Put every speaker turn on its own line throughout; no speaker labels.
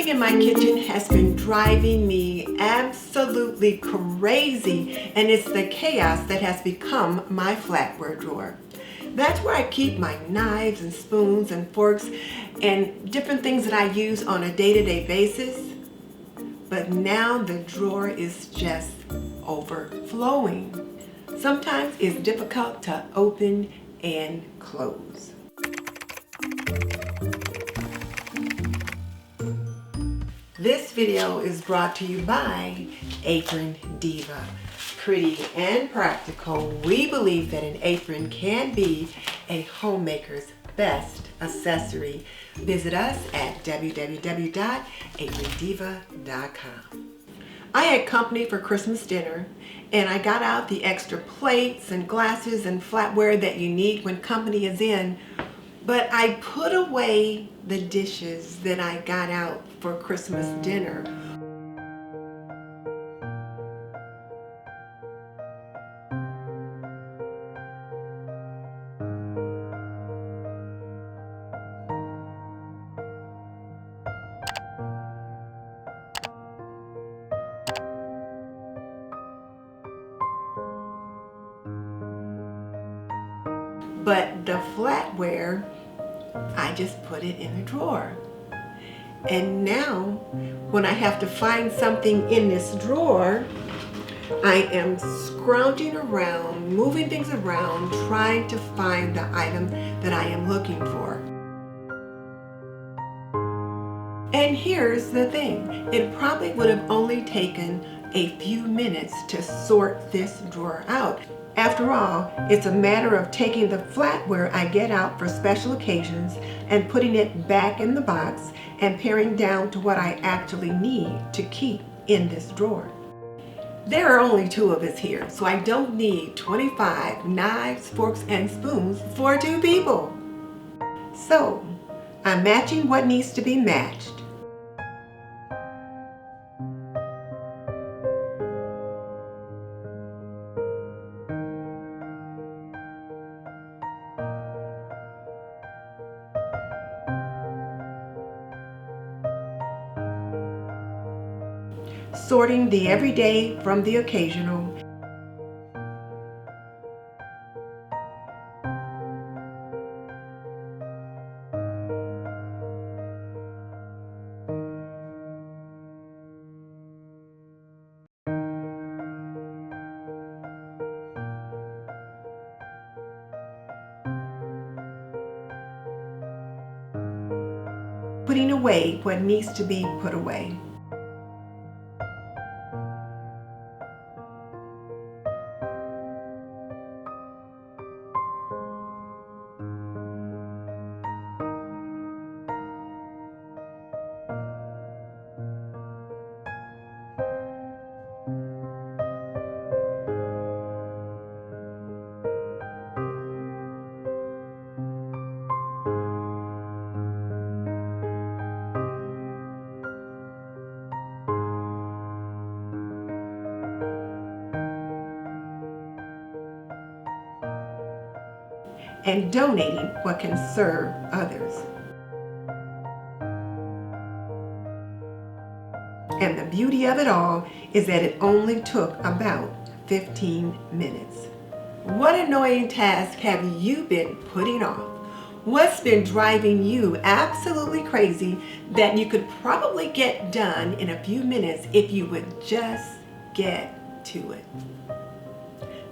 Everything in my kitchen has been driving me absolutely crazy, and it's the chaos that has become my flatware drawer. That's where I keep my knives and spoons and forks and different things that I use on a day-to-day basis. But now the drawer is just overflowing. Sometimes it's difficult to open and close. This video is brought to you by Aprondiva. Pretty and practical, we believe that an apron can be a homemaker's best accessory. Visit us at www.aprondiva.com. I had company for Christmas dinner, and I got out the extra plates and glasses and flatware that you need when company is in, but I put away the dishes that I got out for Christmas dinner. But the flatware, I just put it in the drawer. And now, when I have to find something in this drawer, I am scrounging around, moving things around, trying to find the item that I am looking for. And here's the thing, it probably would have only taken a few minutes to sort this drawer out. After all, it's a matter of taking the flatware I get out for special occasions and putting it back in the box and paring down to what I actually need to keep in this drawer. There are only two of us here, so I don't need 25 knives, forks, and spoons for two people. So, I'm matching what needs to be matched. Sorting the everyday from the occasional. Putting away what needs to be put away. And donating what can serve others. And the beauty of it all is that it only took about 15 minutes. What annoying task have you been putting off? What's been driving you absolutely crazy that you could probably get done in a few minutes if you would just get to it?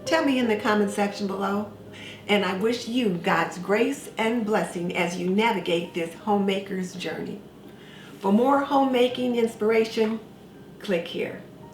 Tell me in the comment section below. And I wish you God's grace and blessing as you navigate this homemaker's journey. For more homemaking inspiration, click here.